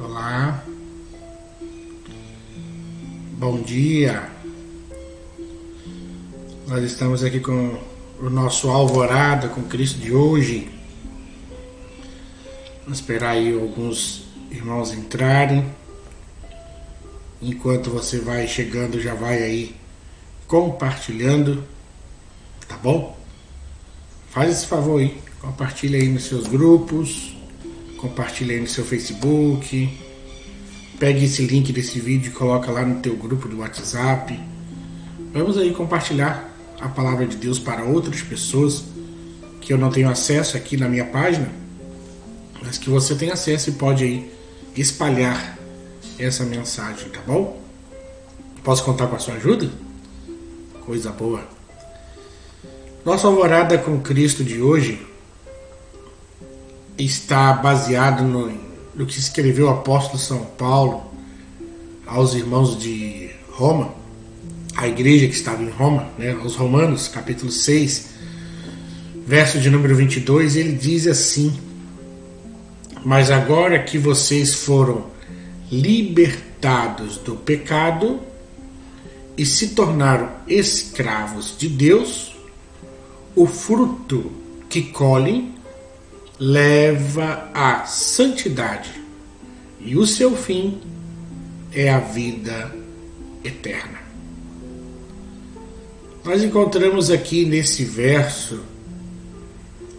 Olá, bom dia. Nós estamos aqui com o nosso Alvorada com Cristo de hoje. Vamos esperar aí alguns irmãos entrarem. Enquanto você vai chegando, já vai aí compartilhando, tá bom? Faz esse favor aí, compartilha aí nos seus grupos, compartilha aí no seu Facebook, pegue esse link desse vídeo e coloca lá no teu grupo do WhatsApp. Vamos aí compartilhar a palavra de Deus para outras pessoas que eu não tenho acesso aqui na minha página, mas que você tem acesso e pode aí espalhar essa mensagem, tá bom? Posso contar com a sua ajuda? Coisa boa. Nossa Alvorada com Cristo de hoje está baseado no que escreveu o apóstolo São Paulo aos irmãos de Roma, a igreja que estava em Roma, né, aos Romanos, capítulo 6, verso de número 22, ele diz assim: mas agora que vocês foram libertados do pecado e se tornaram escravos de Deus, o fruto que colhem leva à santidade e o seu fim é a vida eterna. Nós encontramos aqui nesse verso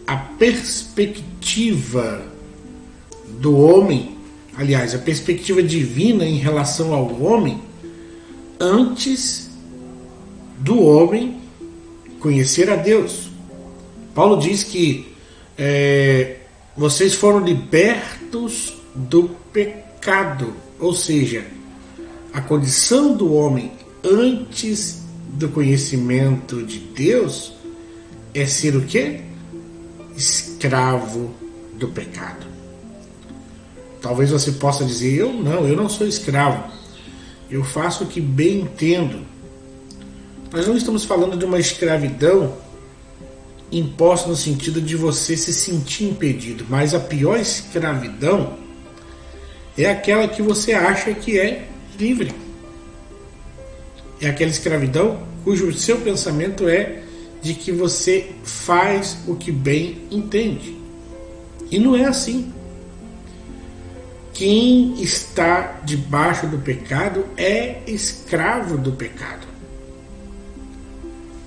a perspectiva do homem, aliás, a perspectiva divina em relação ao homem antes do homem conhecer a Deus. Paulo diz que vocês foram libertos do pecado, ou seja, a condição do homem antes do conhecimento de Deus é ser o quê? Escravo do pecado. Talvez você possa dizer: eu não sou escravo, eu faço o que bem entendo. Nós não estamos falando de uma escravidão imposta no sentido de você se sentir impedido, mas a pior escravidão é aquela que você acha que é livre. É aquela escravidão cujo seu pensamento é de que você faz o que bem entende. E não é assim. Quem está debaixo do pecado é escravo do pecado.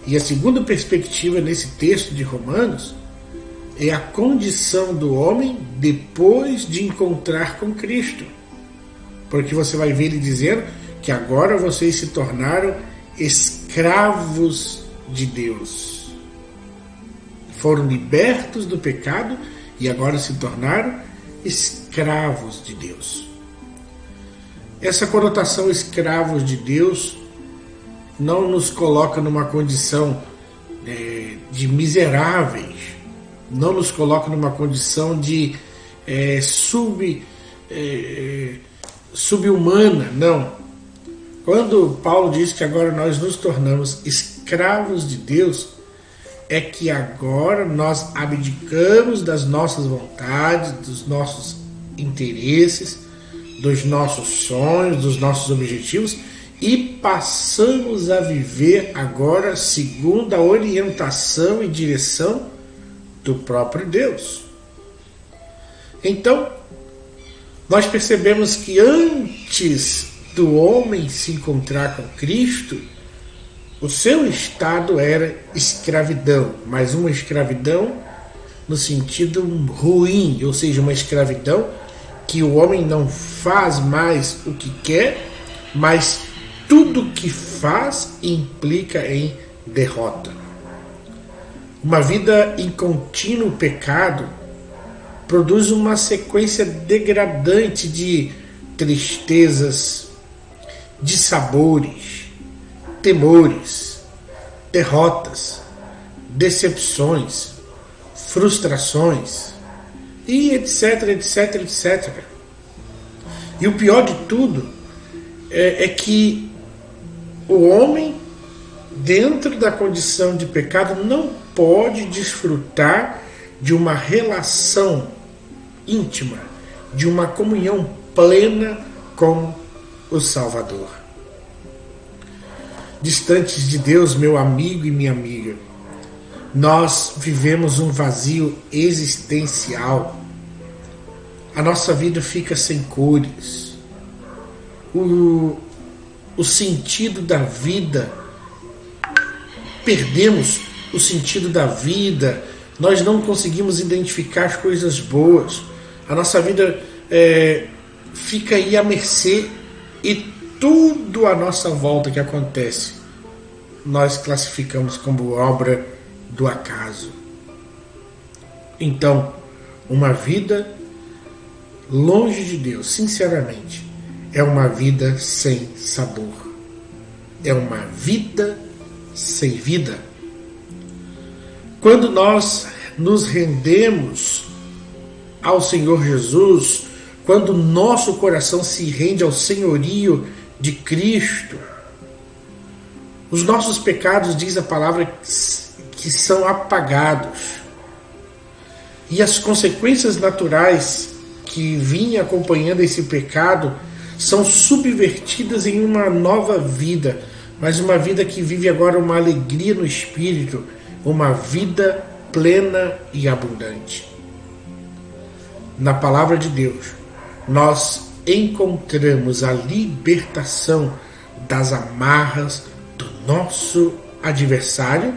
E a segunda perspectiva nesse texto de Romanos é a condição do homem depois de encontrar com Cristo. Porque você vai ver ele dizendo que agora vocês se tornaram escravos de Deus. Foram libertos do pecado e agora se tornaram escravos de Deus. Essa conotação escravos de Deus não nos coloca numa condição de miseráveis, não nos coloca numa condição de subhumana, não. Quando Paulo diz que agora nós nos tornamos escravos de Deus, é que agora nós abdicamos das nossas vontades, dos nossos interesses, dos nossos sonhos, dos nossos objetivos, e passamos a viver agora segundo a orientação e direção do próprio Deus. Então, nós percebemos que antes do homem se encontrar com Cristo, o seu estado era escravidão, mas uma escravidão no sentido ruim, ou seja, uma escravidão que o homem não faz mais o que quer, mas tudo que faz implica em derrota. Uma vida em contínuo pecado produz uma sequência degradante de tristezas, dissabores, temores, derrotas, decepções, frustrações e etc, etc, etc. E o pior de tudo é que o homem, dentro da condição de pecado, não pode desfrutar de uma relação íntima, de uma comunhão plena com o Salvador. Distantes de Deus, meu amigo e minha amiga, nós vivemos um vazio existencial. A nossa vida fica sem cores. O sentido da vida, perdemos o sentido da vida, nós não conseguimos identificar as coisas boas. A nossa vida fica aí à mercê, e tudo à nossa volta que acontece nós classificamos como obra do acaso. Então, uma vida longe de Deus, sinceramente, é uma vida sem sabor. É uma vida sem vida. Quando nós nos rendemos ao Senhor Jesus, quando nosso coração se rende ao senhorio de Cristo, os nossos pecados, diz a palavra, que são apagados. E as consequências naturais que vinham acompanhando esse pecado são subvertidas em uma nova vida, mas uma vida que vive agora uma alegria no Espírito, uma vida plena e abundante. Na palavra de Deus, nós encontramos a libertação das amarras do nosso adversário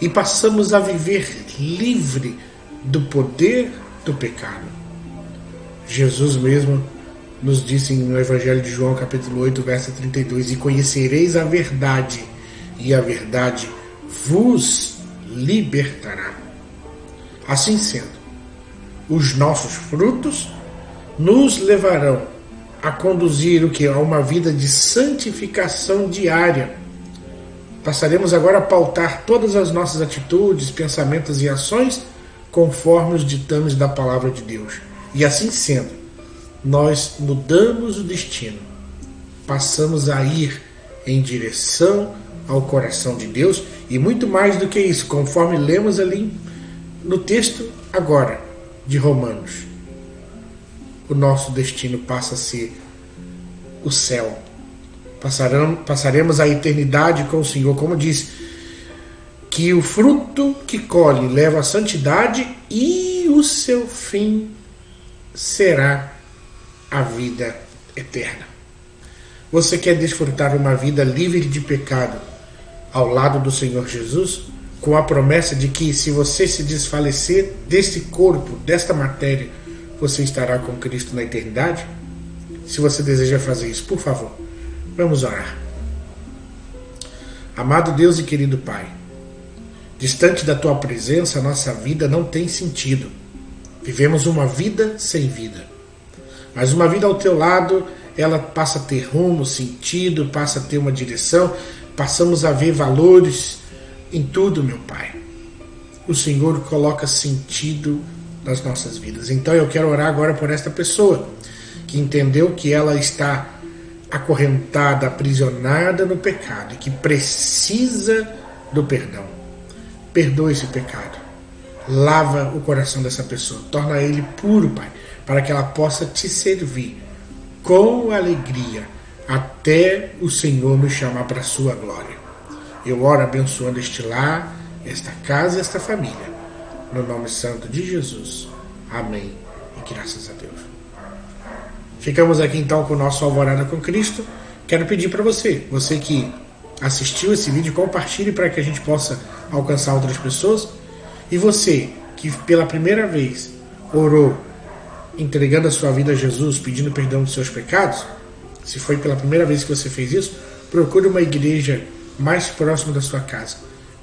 e passamos a viver livre do poder do pecado. Jesus mesmo nos disse no Evangelho de João, capítulo 8, verso 32, e conhecereis a verdade, e a verdade vos libertará. Assim sendo, os nossos frutos nos levarão a conduzir o que? A uma vida de santificação diária. Passaremos agora a pautar todas as nossas atitudes, pensamentos e ações conforme os ditames da palavra de Deus. E assim sendo, nós mudamos o destino, passamos a ir em direção ao coração de Deus, e muito mais do que isso, conforme lemos ali no texto agora de Romanos, o nosso destino passa a ser o céu. Passaremos a eternidade com o Senhor, como diz, que o fruto que colhe leva à santidade e o seu fim será a vida eterna. Você quer desfrutar uma vida livre de pecado ao lado do Senhor Jesus, com a promessa de que, se você se desfalecer desse corpo, desta matéria, você estará com Cristo na eternidade? Se você deseja fazer isso, por favor, vamos orar. Amado Deus e querido Pai, distante da Tua presença, a nossa vida não tem sentido. Vivemos uma vida sem vida. Mas uma vida ao Teu lado, ela passa a ter rumo, sentido, passa a ter uma direção, passamos a ver valores em tudo, meu Pai. O Senhor coloca sentido nas nossas vidas. Então eu quero orar agora por esta pessoa que entendeu que ela está acorrentada, aprisionada no pecado e que precisa do perdão. Perdoa esse pecado. Lava o coração dessa pessoa. Torna ele puro, Pai, para que ela possa Te servir com alegria até o Senhor nos chamar para a Sua glória. Eu oro abençoando este lar, esta casa e esta família. No nome santo de Jesus. Amém. E graças a Deus. Ficamos aqui então com o nosso Alvorada com Cristo. Quero pedir para você que assistiu esse vídeo, compartilhe para que a gente possa alcançar outras pessoas. E você que pela primeira vez orou, entregando a sua vida a Jesus, pedindo perdão dos seus pecados, se foi pela primeira vez que você fez isso, procure uma igreja mais próxima da sua casa.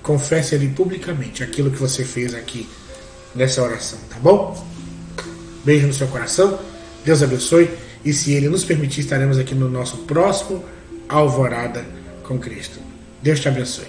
Confesse ali publicamente aquilo que você fez aqui nessa oração, tá bom? Beijo no seu coração, Deus abençoe, e se Ele nos permitir, estaremos aqui no nosso próximo Alvorada com Cristo. Deus te abençoe.